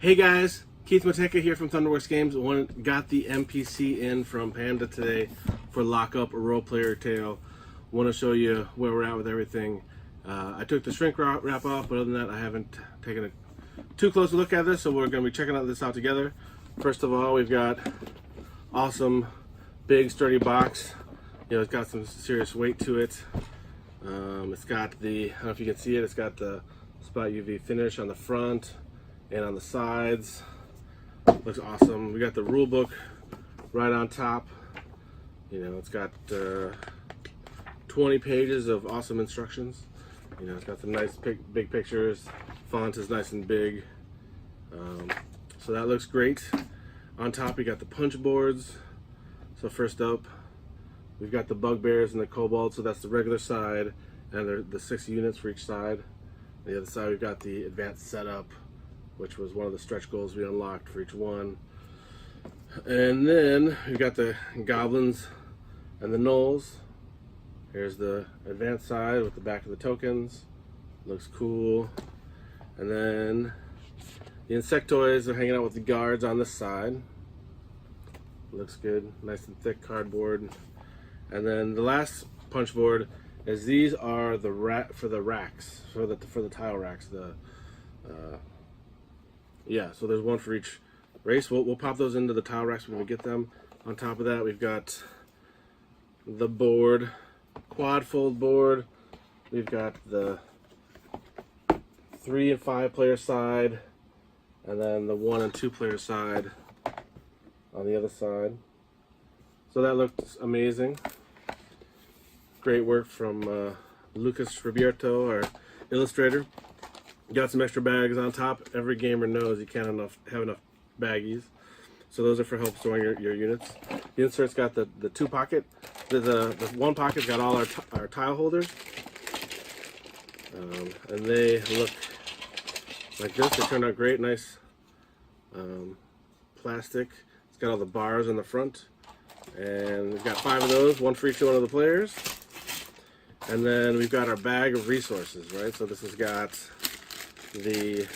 Hey guys, Keith Mateka here from Thunderworks Games. Got the MPC in from Panda today for Lockup, a role player tale. Want to show you where we're at with everything. I took the shrink wrap off, but other than that, I haven't taken a too close a look at this, so we're going to be checking this out together. First of all, we've got awesome, big, sturdy box. You know, it's got some serious weight to it. It's got the, I don't know if you can see it, it's got the Spot UV finish on the front and on the sides. Looks awesome. We got the rule book right on top. You know, it's got 20 pages of awesome instructions. You know, it's got some nice big pictures. Font is nice and big. So that looks great. On top, we got the punch boards. So first up, we've got the bugbears and the cobalt. So that's the regular side, and they're the 6 units for each side. On the other side, we've got the advanced setup, which was one of the stretch goals we unlocked for each one. And then we've got the goblins and the gnolls. Here's the advanced side with the back of the tokens. Looks cool. And then the insectoids are hanging out with the guards on this side. Looks good, nice and thick cardboard. And then the last punch board is these are the for the racks, for the tile racks. Yeah, so there's one for each race. We'll pop those into the tile racks when we get them. On top of that, we've got the board, quad fold board. We've got the 3 and 5 player side, and then the 1 and 2 player side on the other side. So that looked amazing. Great work from Lucas Roberto, our illustrator. Got some extra bags on top. Every gamer knows you can't have enough baggies. So those are for help storing your units. The insert's got the 2 pocket. The 1 pocket's got all our tile holders. And they look like this. They turned out great. Nice plastic. It's got all the bars in the front. And we've got 5 of those, 1 for each one of the players. And then we've got our bag of resources, right? So this has got the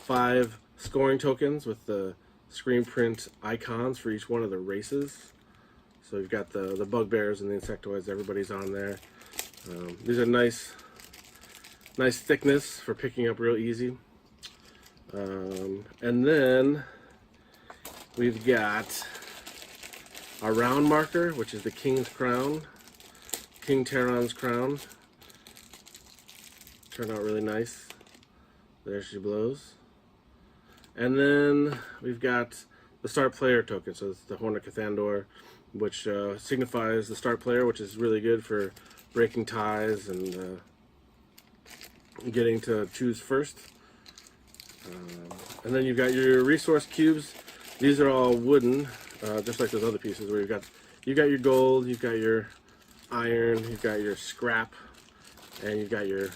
5 scoring tokens with the screen print icons for each one of the races. So we've got the bugbears and the insectoids. Everybody's on there. These are nice thickness for picking up real easy. And then we've got our round marker, which is the King's Crown, King Terran's crown. Turned out really nice. There she blows. And then we've got the start player token. So it's the Horn of Cathandor, which signifies the start player, which is really good for breaking ties and getting to choose first. And then you've got your resource cubes. These are all wooden, just like those other pieces where you've got your gold, you've got your iron, you've got your scrap, and you've got your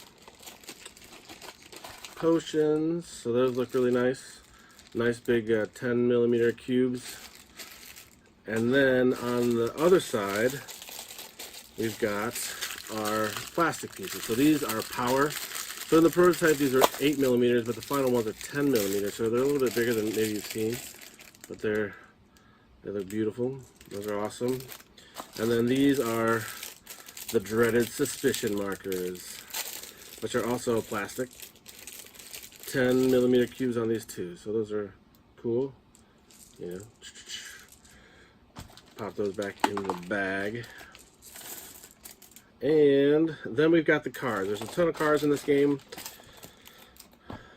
potions. So those look really nice. Nice big 10 millimeter cubes. And then on the other side, we've got our plastic pieces. So these are power. So in the prototype, these are 8 millimeters, but the final ones are 10 millimeters. So they're a little bit bigger than maybe you've seen, but they look beautiful. Those are awesome. And then these are the dreaded suspicion markers, which are also plastic. 10 millimeter cubes on these too. So those are cool. You know, pop those back in the bag. And then we've got the cards. There's a ton of cards in this game.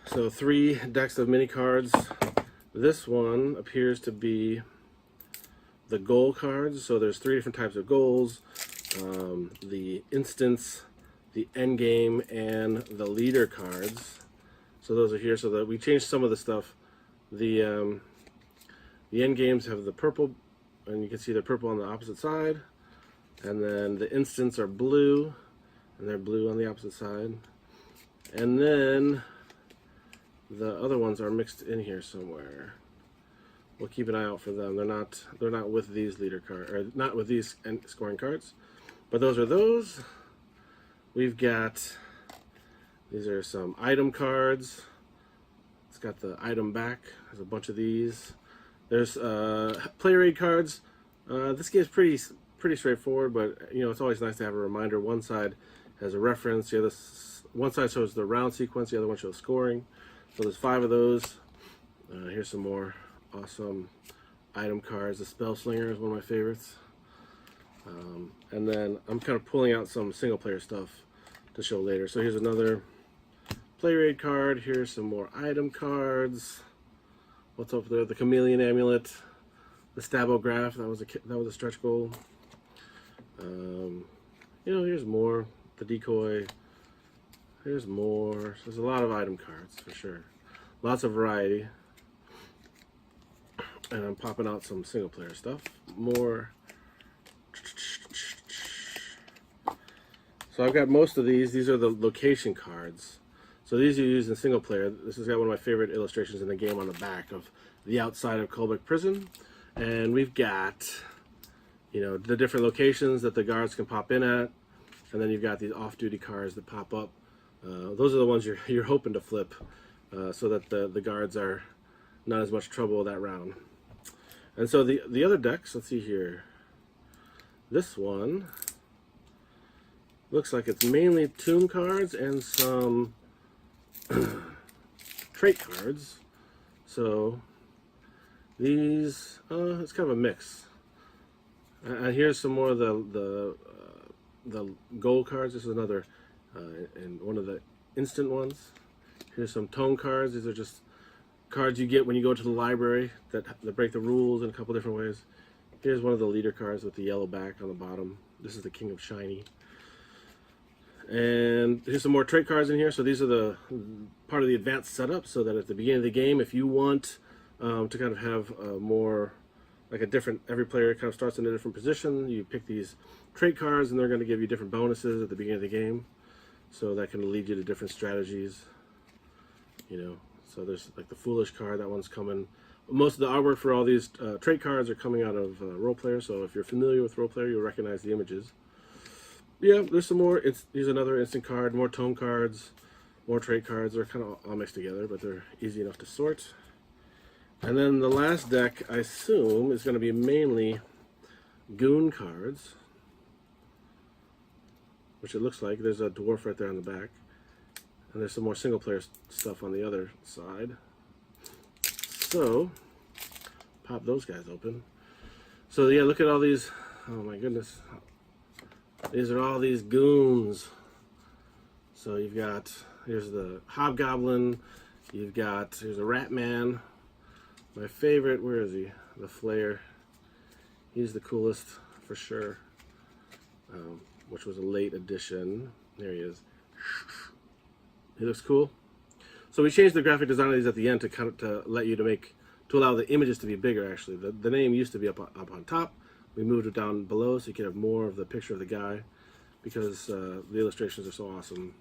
So 3 decks of mini cards. This one appears to be the goal cards. So there's 3 different types of goals. The instance, the end game, and the leader cards. So those are here. So that we changed some of the stuff. The end games have the purple, and you can see the purple on the opposite side. And then the instants are blue, and they're blue on the opposite side. And then the other ones are mixed in here somewhere. We'll keep an eye out for them. They're not with these leader cards, or not with these scoring cards. But those are those. We've got, these are some item cards. It's got the item back. There's a bunch of these. There's player aid cards. This game's pretty straightforward, but you know, it's always nice to have a reminder. One side has a reference. The other, one side shows the round sequence. The other one shows scoring. So there's 5 of those. Here's some more awesome item cards. The Spell Slinger is one of my favorites. And then I'm kind of pulling out some single player stuff to show later. So here's another player aid card. Here's some more item cards. What's up there? The Chameleon Amulet, the Stabograph. That was a stretch goal. You know, here's more. The Decoy. Here's more. There's a lot of item cards for sure. Lots of variety. And I'm popping out some single player stuff. More. So I've got most of these. These are the location cards. So these are used in single player. This has got one of my favorite illustrations in the game on the back of the outside of Kolbeck Prison. And we've got, you know, the different locations that the guards can pop in at. And then you've got these off-duty cards that pop up. Those are the ones you're hoping to flip so that the guards are not as much trouble that round. And so the other decks, let's see here. This one looks like it's mainly tomb cards and some trait cards. So these, it's kind of a mix. And here's some more of the gold cards. This is another, and one of the instant ones. Here's some tome cards. These are just cards you get when you go to the library that break the rules in a couple different ways. Here's one of the leader cards with the yellow back on the bottom. This is the King of Shiny. And here's some more trait cards in here. So these are the part of the advanced setup, so that at the beginning of the game, if you want to kind of have more like a different, every player kind of starts in a different position, you pick these trait cards and they're going to give you different bonuses at the beginning of the game. So that can lead you to different strategies, you know. So there's like the Foolish card, that one's coming. Most of the artwork for all these trait cards are coming out of Role Player, so if you're familiar with Role Player, you'll recognize the images. Yeah, there's some more. Here's another instant card, more tome cards, more trait cards. They're kind of all mixed together, but they're easy enough to sort. And then the last deck, I assume, is going to be mainly goon cards, which it looks like. There's a dwarf right there on the back. And there's some more single player stuff on the other side. So, pop those guys open. So yeah, look at all these. Oh my goodness. These are all these goons. So you've got, here's the Hobgoblin. Here's a Rat Man. My favorite, where is he? The Flayer. He's the coolest for sure. Which was a late addition. There he is. He looks cool. So we changed the graphic design of these at the end to kind of to allow the images to be bigger. Actually, the name used to be up on top. We moved it down below so you can have more of the picture of the guy, because the illustrations are so awesome.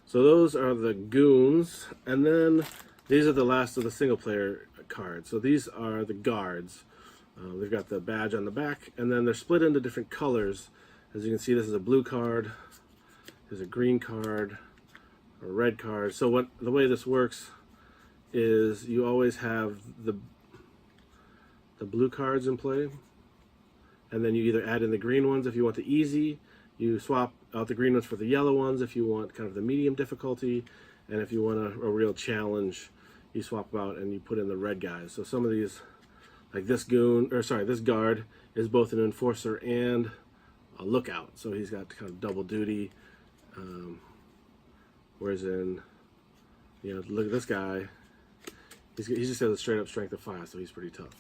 So those are the goons, and then these are the last of the single player cards. So these are the guards. They've got the badge on the back, and then they're split into different colors. As you can see, this is a blue card. There's a green card. A red card. So the way this works is you always have the blue cards in play, and then you either add in the green ones if you want the easy, you swap out the green ones for the yellow ones if you want kind of the medium difficulty, and if you want a real challenge, you swap out and you put in the red guys. So some of these, like this this guard is both an enforcer and a lookout, so he's got kind of double duty. Whereas in, you know, look at this guy, he just has a straight up strength of 5, so he's pretty tough.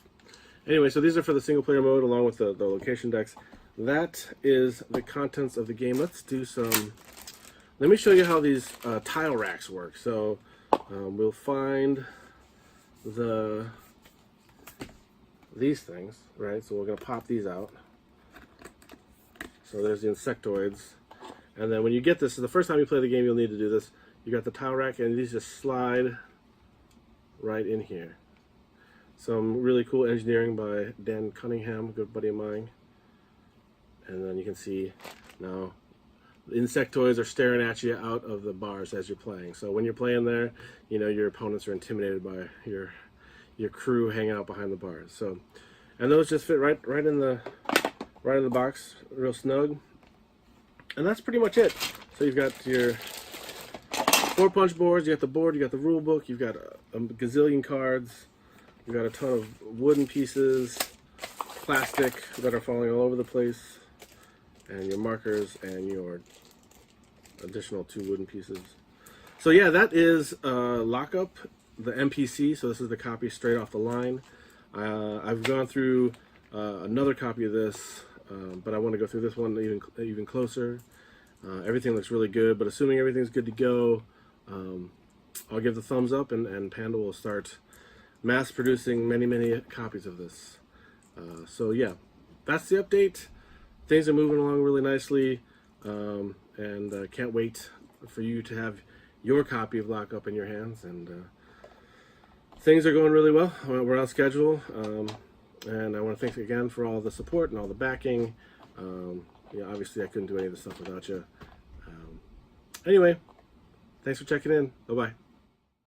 Anyway, so these are for the single player mode along with the location decks. That is the contents of the game. Let's do some, let me show you how these tile racks work. So we'll find these things, right? So we're going to pop these out. So there's the insectoids. And then when you get this, so the first time you play the game, you'll need to do this. You got the tile rack, and these just slide right in here. Some really cool engineering by Dan Cunningham, a good buddy of mine. And then you can see now insectoids are staring at you out of the bars as you're playing. So when you're playing there, you know your opponents are intimidated by your crew hanging out behind the bars. So, and those just fit right in the box, real snug. And that's pretty much it. So you've got your 4 punch boards, you got the board, you got the rule book, you've got a gazillion cards, you've got a ton of wooden pieces, plastic that are falling all over the place, and your markers and your additional 2 wooden pieces. So yeah, that is Lockup, the MPC. So this is the copy straight off the line. I've gone through another copy of this, but I want to go through this one even closer. Everything looks really good, but assuming everything's good to go, I'll give the thumbs up, and Panda will start mass producing many copies of this. So yeah, that's the update. Things are moving along really nicely, and can't wait for you to have your copy of Lockup in your hands. And things are going really well. We're on schedule, and I want to thank you again for all the support and all the backing. Obviously I couldn't do any of this stuff without you. Anyway, thanks for checking in. Bye-bye.